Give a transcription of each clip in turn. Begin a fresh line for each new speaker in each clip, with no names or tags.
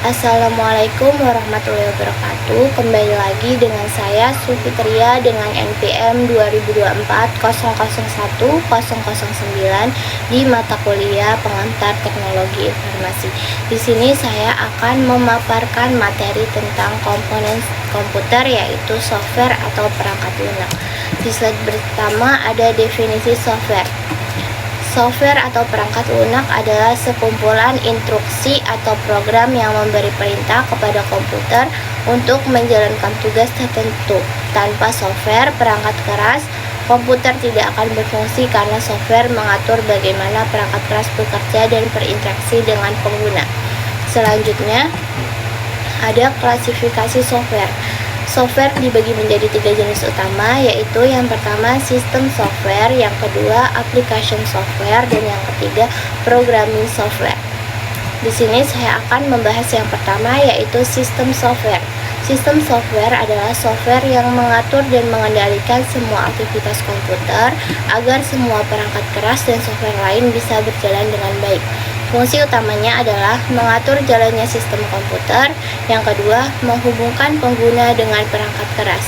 Assalamualaikum warahmatullahi wabarakatuh. Kembali lagi dengan saya Sulfitria dengan NPM 2024-001-009 di mata kuliah Pengantar Teknologi Informasi. Di sini saya akan memaparkan materi tentang komponen komputer, yaitu software atau perangkat lunak. Di slide pertama ada definisi software. Software atau perangkat lunak adalah sekumpulan instruksi atau program yang memberi perintah kepada komputer untuk menjalankan tugas tertentu. Tanpa software perangkat keras, komputer tidak akan berfungsi karena software mengatur bagaimana perangkat keras bekerja dan berinteraksi dengan pengguna. Selanjutnya, ada klasifikasi software. Software dibagi menjadi 3 jenis utama, yaitu yang pertama sistem software, yang kedua application software, dan yang ketiga programming software. Di sini saya akan membahas yang pertama, yaitu sistem software. Sistem software adalah software yang mengatur dan mengendalikan semua aktivitas komputer agar semua perangkat keras dan software lain bisa berjalan dengan baik. Fungsi utamanya adalah mengatur jalannya sistem komputer. Yang kedua, menghubungkan pengguna dengan perangkat keras.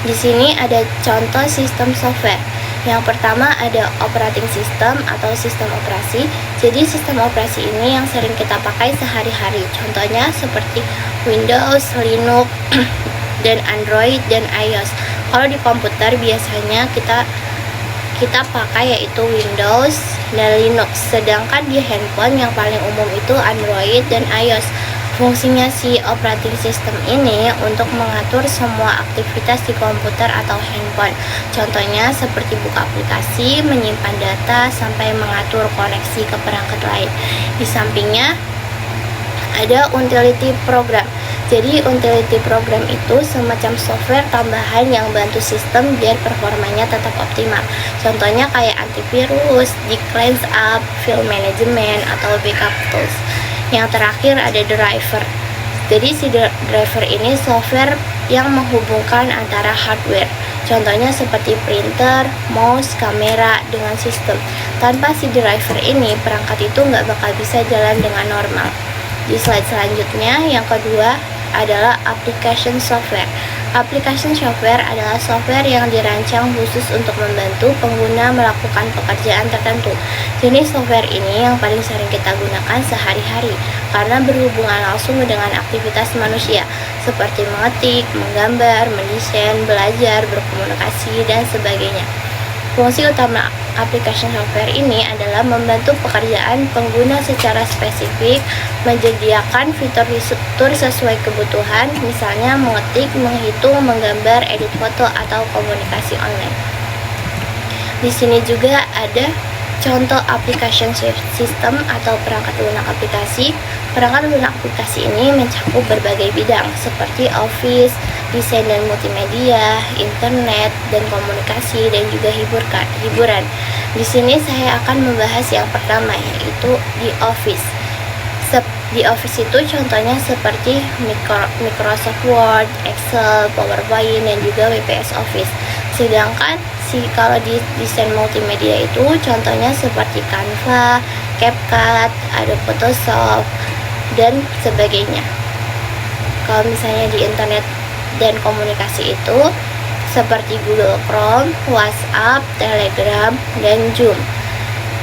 Di sini ada contoh sistem software. Yang pertama ada operating system atau sistem operasi. Jadi sistem operasi ini yang sering kita pakai sehari-hari. Contohnya seperti Windows, Linux, dan Android dan iOS. Kalau di komputer biasanya kita pakai yaitu Windows dan Linux, sedangkan di handphone yang paling umum itu Android dan iOS. Fungsinya si operating system ini untuk mengatur semua aktivitas di komputer atau handphone. Contohnya seperti buka aplikasi, menyimpan data, sampai mengatur koneksi ke perangkat lain. Di sampingnya ada utility program. Jadi utility program itu semacam software tambahan yang bantu sistem biar performanya tetap optimal. Contohnya kayak antivirus, cleans up, file management, atau backup tools. Yang terakhir ada driver. Jadi si driver ini software yang menghubungkan antara hardware. Contohnya seperti printer, mouse, kamera dengan sistem. Tanpa si driver ini, perangkat itu nggak bakal bisa jalan dengan normal. Di slide selanjutnya, yang kedua adalah application software. Application software adalah software yang dirancang khusus untuk membantu pengguna melakukan pekerjaan tertentu. Jenis software ini yang paling sering kita gunakan sehari-hari karena berhubungan langsung dengan aktivitas manusia seperti mengetik, menggambar, mendesain, belajar, berkomunikasi, dan sebagainya. Fungsi utama application software ini adalah membantu pekerjaan pengguna secara spesifik, menyediakan fitur sesuai kebutuhan, misalnya mengetik, menghitung, menggambar, edit foto, atau komunikasi online. Di sini juga ada contoh application system atau perangkat lunak aplikasi. Perangkat lunak aplikasi ini mencakup berbagai bidang seperti office, desain dan multimedia, internet, dan komunikasi, dan juga hiburan. Di sini saya akan membahas yang pertama, yaitu di office. Di office itu contohnya seperti Microsoft Word, Excel, PowerPoint, dan juga WPS Office. Sedangkan kalau di desain multimedia itu contohnya seperti Canva, CapCut, Adobe Photoshop, dan sebagainya. Kalau misalnya di internet dan komunikasi itu seperti Google Chrome, WhatsApp, Telegram, dan Zoom.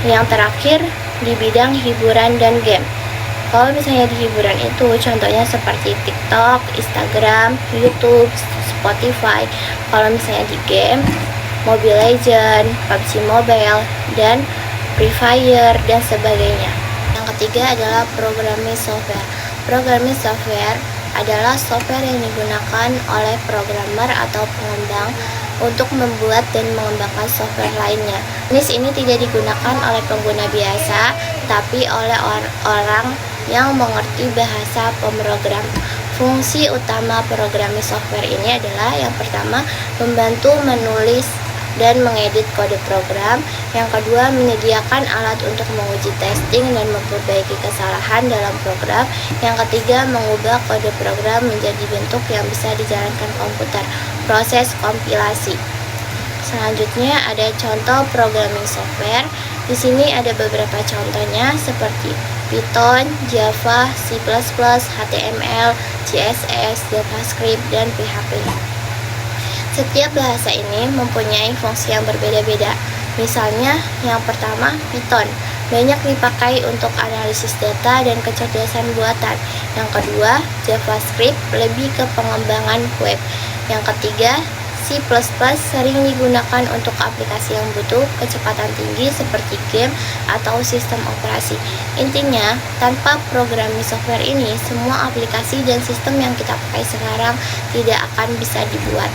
Yang terakhir di bidang hiburan dan game. Kalau misalnya di hiburan itu contohnya seperti TikTok, Instagram, YouTube, Spotify. Kalau misalnya di game, Mobile Legends, PUBG Mobile, dan Free Fire, dan sebagainya. Yang ketiga adalah programming software. Programming software adalah software yang digunakan oleh programmer atau pengembang untuk membuat dan mengembangkan software lainnya. Jenis ini tidak digunakan oleh pengguna biasa, tapi oleh orang yang mengerti bahasa pemrogram. Fungsi utama programming software ini adalah yang pertama, membantu menulis dan mengedit kode program. Yang kedua, menyediakan alat untuk menguji testing dan memperbaiki kesalahan dalam program. Yang ketiga, mengubah kode program menjadi bentuk yang bisa dijalankan komputer. Proses kompilasi. Selanjutnya ada contoh programming software. Di sini ada beberapa contohnya seperti Python, Java, C++, HTML, CSS, JavaScript, dan PHP. Setiap bahasa ini mempunyai fungsi yang berbeda-beda. Misalnya, yang pertama, Python banyak dipakai untuk analisis data dan kecerdasan buatan. Yang kedua, JavaScript lebih ke pengembangan web. Yang ketiga, C++ sering digunakan untuk aplikasi yang butuh kecepatan tinggi seperti game atau sistem operasi. Intinya, tanpa programming software ini, semua aplikasi dan sistem yang kita pakai sekarang tidak akan bisa dibuat.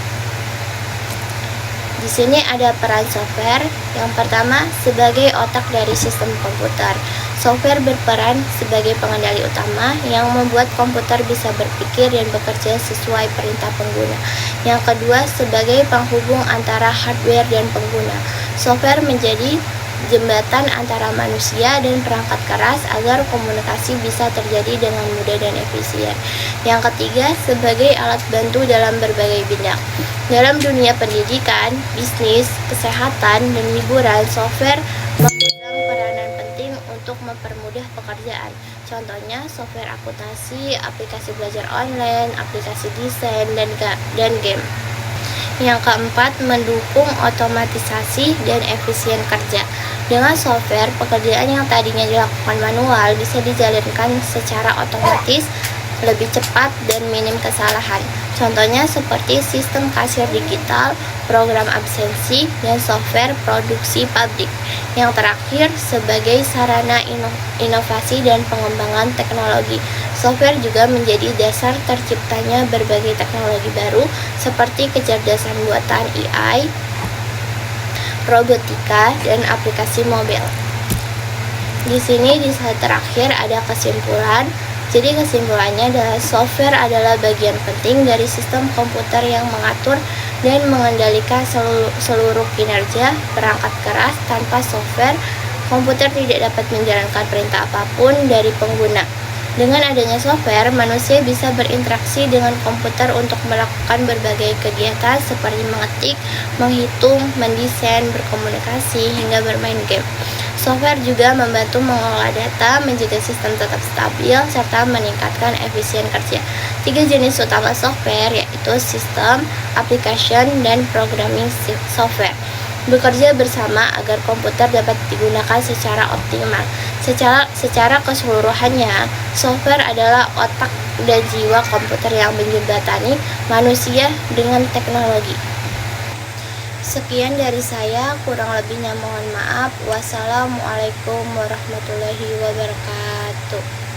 Di sini ada peran software. Yang pertama, sebagai otak dari sistem komputer. Software berperan sebagai pengendali utama yang membuat komputer bisa berpikir dan bekerja sesuai perintah pengguna. Yang kedua, sebagai penghubung antara hardware dan pengguna. Software menjadi jembatan antara manusia dan perangkat keras agar komunikasi bisa terjadi dengan mudah dan efisien. Yang ketiga, sebagai alat bantu dalam berbagai bidang. Dalam dunia pendidikan, bisnis, kesehatan, dan hiburan, software memegang peranan penting untuk mempermudah pekerjaan. Contohnya, software akuntansi, aplikasi belajar online, aplikasi desain, dan game. Yang keempat, mendukung otomatisasi dan efisien kerja. Dengan software, pekerjaan yang tadinya dilakukan manual bisa dijalankan secara otomatis, lebih cepat, dan minim kesalahan. Contohnya seperti sistem kasir digital, program absensi, dan software produksi pabrik. Yang terakhir, sebagai sarana inovasi dan pengembangan teknologi. Software juga menjadi dasar terciptanya berbagai teknologi baru seperti kecerdasan buatan AI, robotika, dan aplikasi mobil. Di sini di slide terakhir ada kesimpulan. Jadi kesimpulannya adalah software adalah bagian penting dari sistem komputer yang mengatur dan mengendalikan seluruh kinerja perangkat keras. Tanpa software, komputer tidak dapat menjalankan perintah apapun dari pengguna. Dengan adanya software, manusia bisa berinteraksi dengan komputer untuk melakukan berbagai kegiatan seperti mengetik, menghitung, mendesain, berkomunikasi, hingga bermain game. Software juga membantu mengelola data, menjaga sistem tetap stabil, serta meningkatkan efisien kerja. 3 jenis utama software yaitu sistem, application, dan programming software. Bekerja bersama agar komputer dapat digunakan secara optimal. Secara keseluruhannya, software adalah otak dan jiwa komputer yang menjembatani manusia dengan teknologi. Sekian dari saya, kurang lebihnya mohon maaf. Wassalamualaikum warahmatullahi wabarakatuh.